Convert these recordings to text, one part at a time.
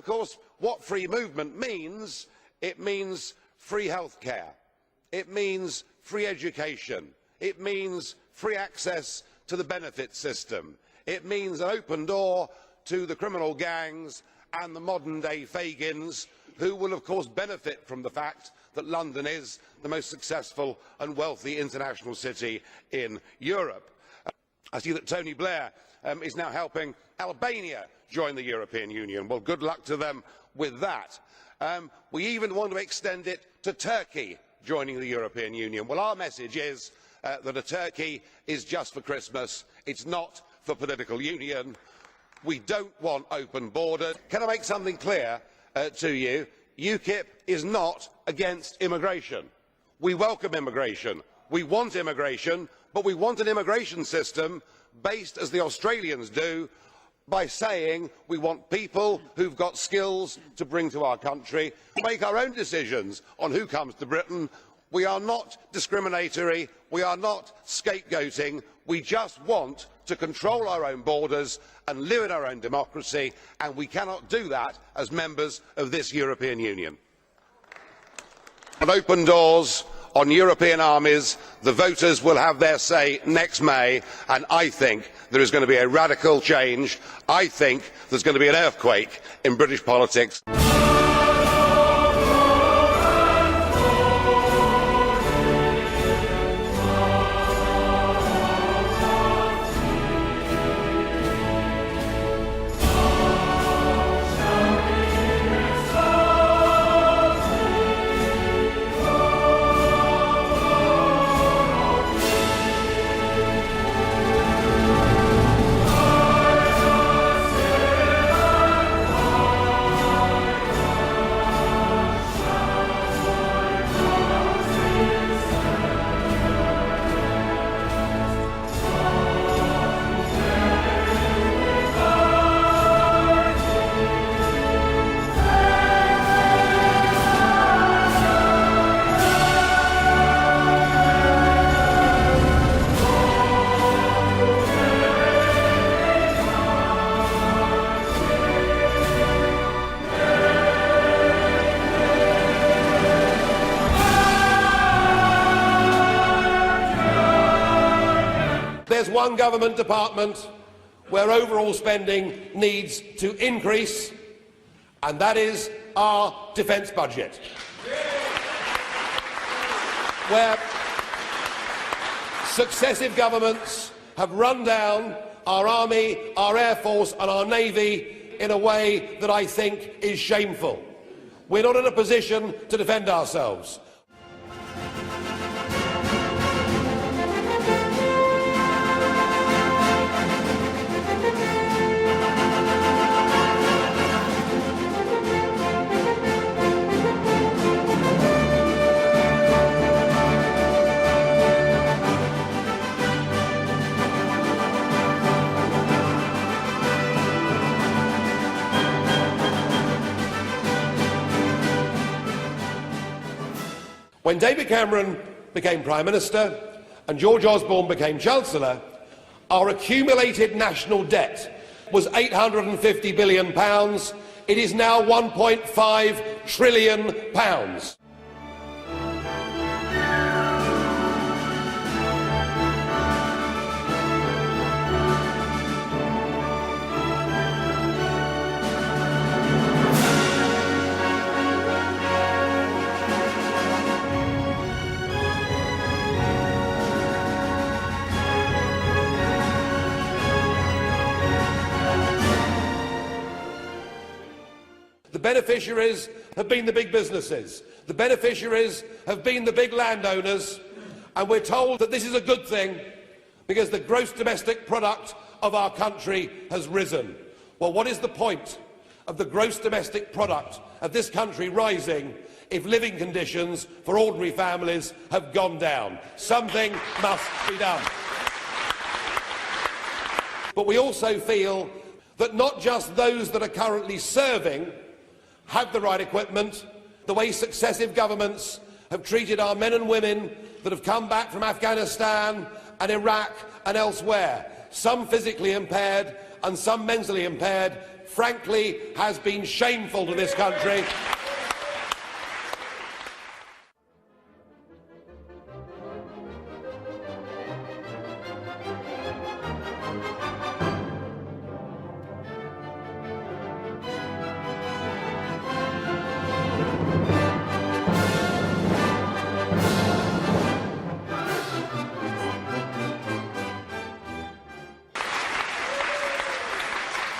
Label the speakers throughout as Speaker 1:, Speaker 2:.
Speaker 1: of course, what free movement means, it means free healthcare, it means free education, it means free access to the benefit system, it means an open door to the criminal gangs and the modern-day Fagins, who will of course benefit from the fact that London is the most successful and wealthy international city in Europe. I see that Tony Blair is now helping Albania join the European Union. Well, good luck to them with that. We even want to extend it to Turkey joining the European Union. Well, our message is that a Turkey is just for Christmas. It's not for political union. We don't want open borders. Can I make something clear to you? UKIP is not against immigration. We welcome immigration. We want immigration, but we want an immigration system based, as the Australians do, by saying we want people who've got skills to bring to our country, make our own decisions on who comes to Britain. We are not discriminatory, we are not scapegoating, we just want to control our own borders and live in our own democracy, and we cannot do that as members of this European Union. On open doors, on European armies, the voters will have their say next May, and I think there is going to be a radical change. I think there is going to be an earthquake in British politics.
Speaker 2: There's one government department where overall spending needs to increase, and that is our defence budget, where successive governments have run down our army, our air force and our navy in a way that I think is shameful. We're not in a position to defend ourselves. When David Cameron became Prime Minister and George Osborne became Chancellor, our accumulated national debt was £850 billion. It is now £1.5 trillion. The beneficiaries have been the big businesses. The beneficiaries have been the big landowners, and we're told that this is a good thing because the gross domestic product of our country has risen. Well, what is the point of the gross domestic product of this country rising if living conditions for ordinary families have gone down? Something must be done. But we also feel that not just those that are currently serving have the right equipment. The way successive governments have treated our men and women that have come back from Afghanistan and Iraq and elsewhere, some physically impaired and some mentally impaired, frankly, has been shameful to this country.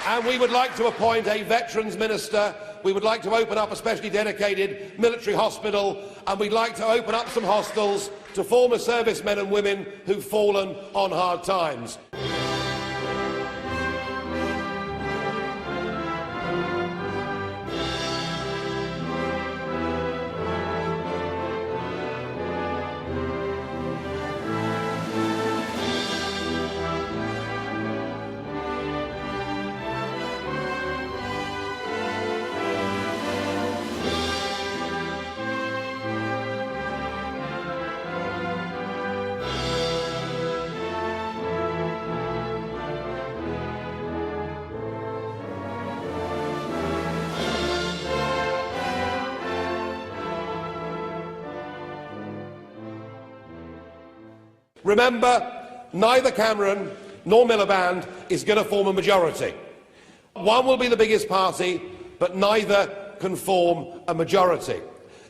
Speaker 2: And we would like to appoint a veterans minister. We would like to open up a specially dedicated military hospital, and we'd like to open up some hostels to former servicemen and women who've fallen on hard times. Remember, neither Cameron nor Miliband is going to form a majority. One will be the biggest party, but neither can form a majority.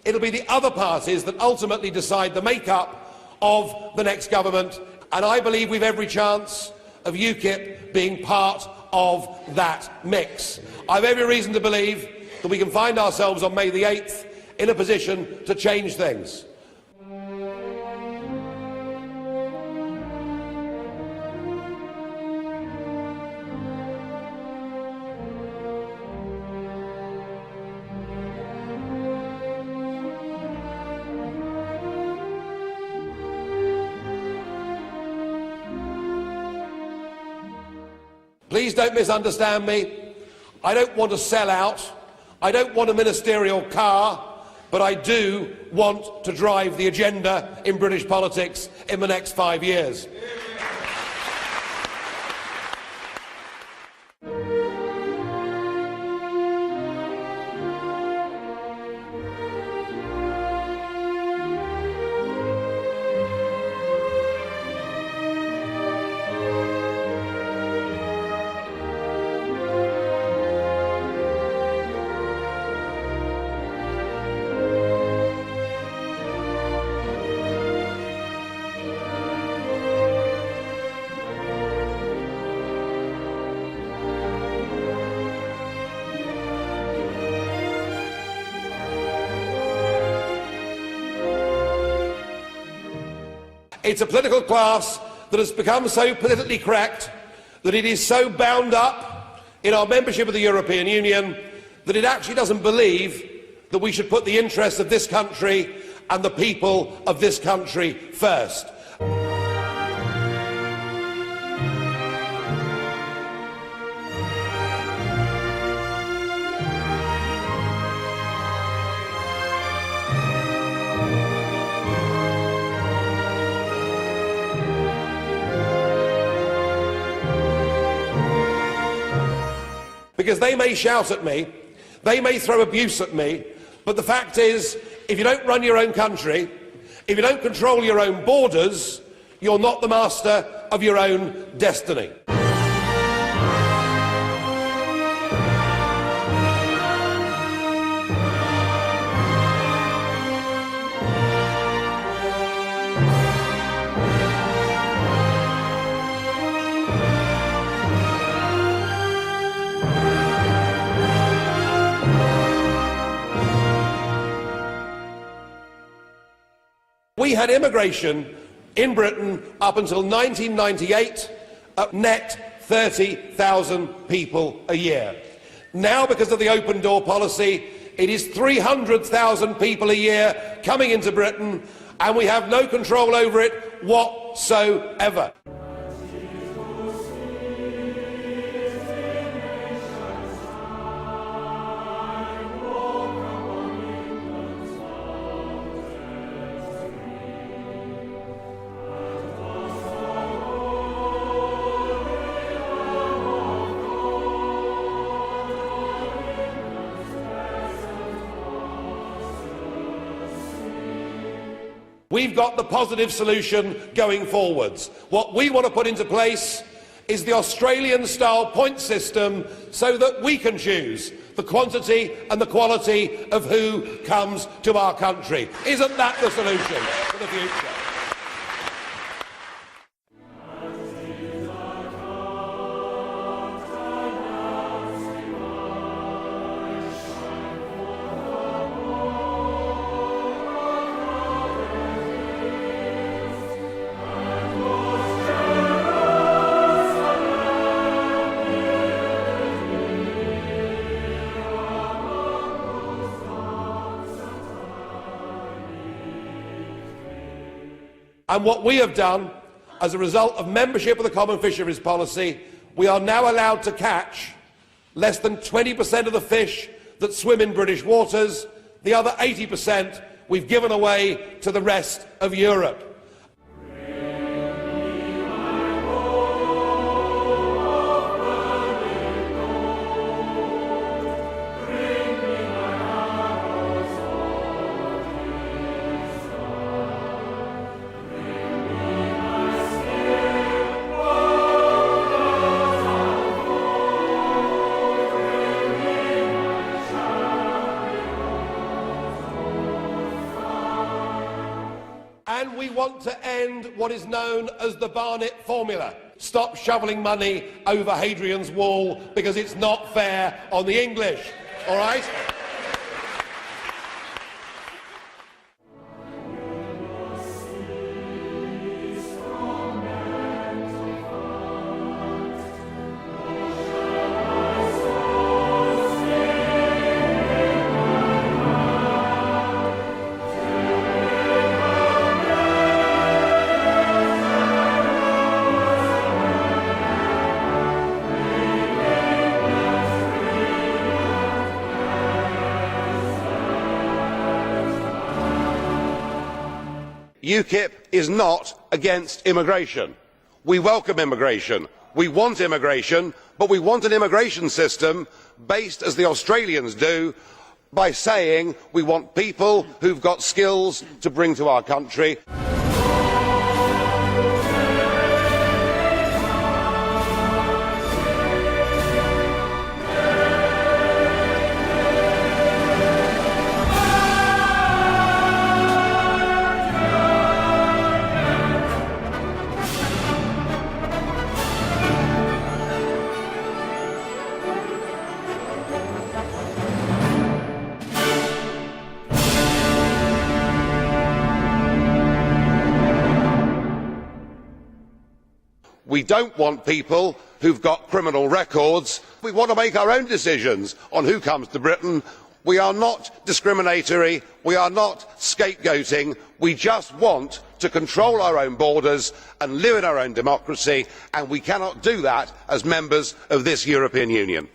Speaker 2: It'll be the other parties that ultimately decide the makeup of the next government, and I believe we've every chance of UKIP being part of that mix. I have every reason to believe that we can find ourselves on May the 8th in a position to change things. Please don't misunderstand me. I don't want to sell out. I don't want a ministerial car, but I do want to drive the agenda in British politics in the next 5 years. It's a political class that has become so politically correct that it is so bound up in our membership of the European Union that it actually doesn't believe that we should put the interests of this country and the people of this country first. Because they may shout at me, they may throw abuse at me, but the fact is, if you don't run your own country, if you don't control your own borders, you're not the master of your own destiny. We had immigration in Britain up until 1998 at net 30,000 people a year. Now, because of the open door policy, it is 300,000 people a year coming into Britain, and we have no control over it whatsoever. We've got the positive solution going forwards. What we want to put into place is the Australian-style point system so that we can choose the quantity and the quality of who comes to our country. Isn't that the solution for the future? And what we have done, as a result of membership of the Common Fisheries Policy, we are now allowed to catch less than 20% of the fish that swim in British waters. The other 80% we've given away to the rest of Europe. And we want to end what is known as the Barnett formula. Stop shoveling money over Hadrian's Wall because it's not fair on the English. All right?
Speaker 1: UKIP is not against immigration. We welcome immigration. We want immigration, but we want an immigration system based, as the Australians do, by saying we want people who've got skills to bring to our country. We don't want people who've got criminal records. We want to make our own decisions on who comes to Britain. We are not discriminatory. We are not scapegoating. We just want to control our own borders and live in our own democracy, and we cannot do that as members of this European Union.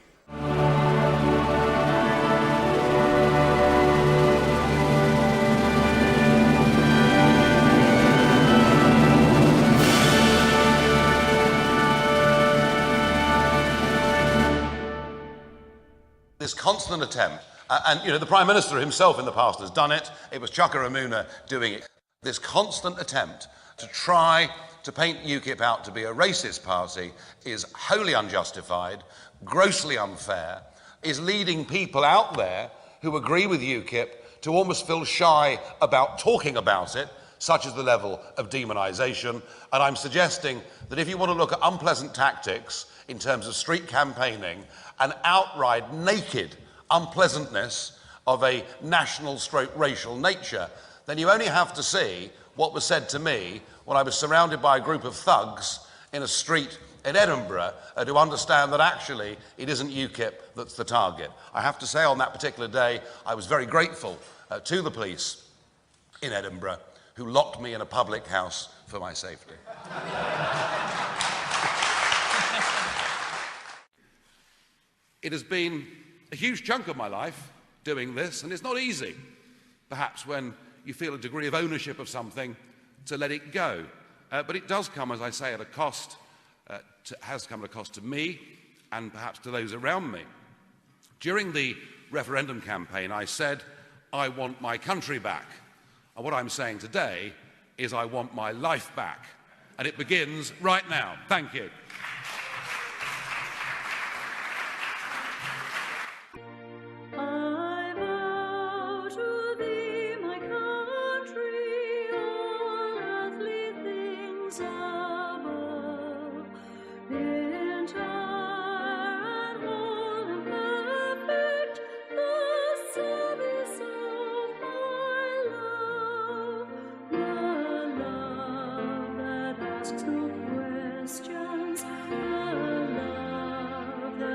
Speaker 3: This constant attempt, and the Prime Minister himself in the past has done it, it was Chuka-Umunna doing it, this constant attempt to try to paint UKIP out to be a racist party is wholly unjustified, grossly unfair, is leading people out there who agree with UKIP to almost feel shy about talking about it, such as the level of demonisation. And I'm suggesting that if you want to look at unpleasant tactics in terms of street campaigning, an outright naked unpleasantness of a national/racial nature, then you only have to see what was said to me when I was surrounded by a group of thugs in a street in Edinburgh to understand that actually it isn't UKIP that's the target. I have to say on that particular day I was very grateful to the police in Edinburgh who locked me in a public house for my safety.
Speaker 2: It has been a huge chunk of my life doing this, and it's not easy, perhaps when you feel a degree of ownership of something, to let it go. But it does come, as I say, at a cost, has come at a cost to me and perhaps to those around me. During the referendum campaign, I said, I want my country back. And what I'm saying today is I want my life back. And it begins right now. Thank you.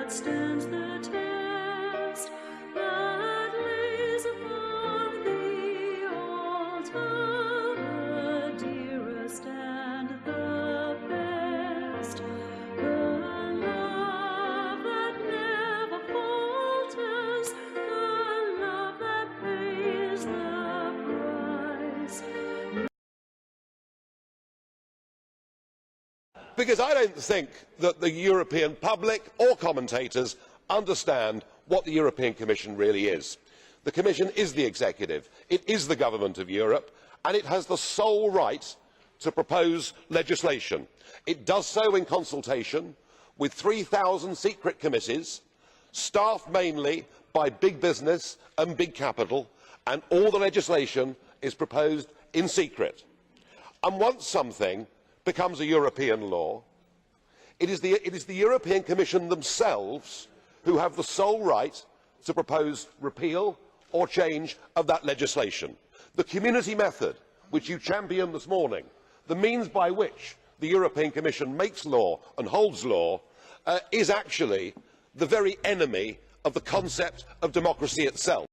Speaker 4: Stands the test, that lays upon the altar the dearest and the best, the love that never falters, the love that pays the price.
Speaker 1: Because I don't think that the European public or commentators understand what the European Commission really is. The Commission is the executive, it is the government of Europe, and it has the sole right to propose legislation. It does so in consultation with 3,000 secret committees, staffed mainly by big business and big capital, and all the legislation is proposed in secret. And once something becomes a European law, it is the European Commission themselves who have the sole right to propose repeal or change of that legislation. The community method, which you championed this morning, the means by which the European Commission makes law and holds law, is actually the very enemy of the concept of democracy itself.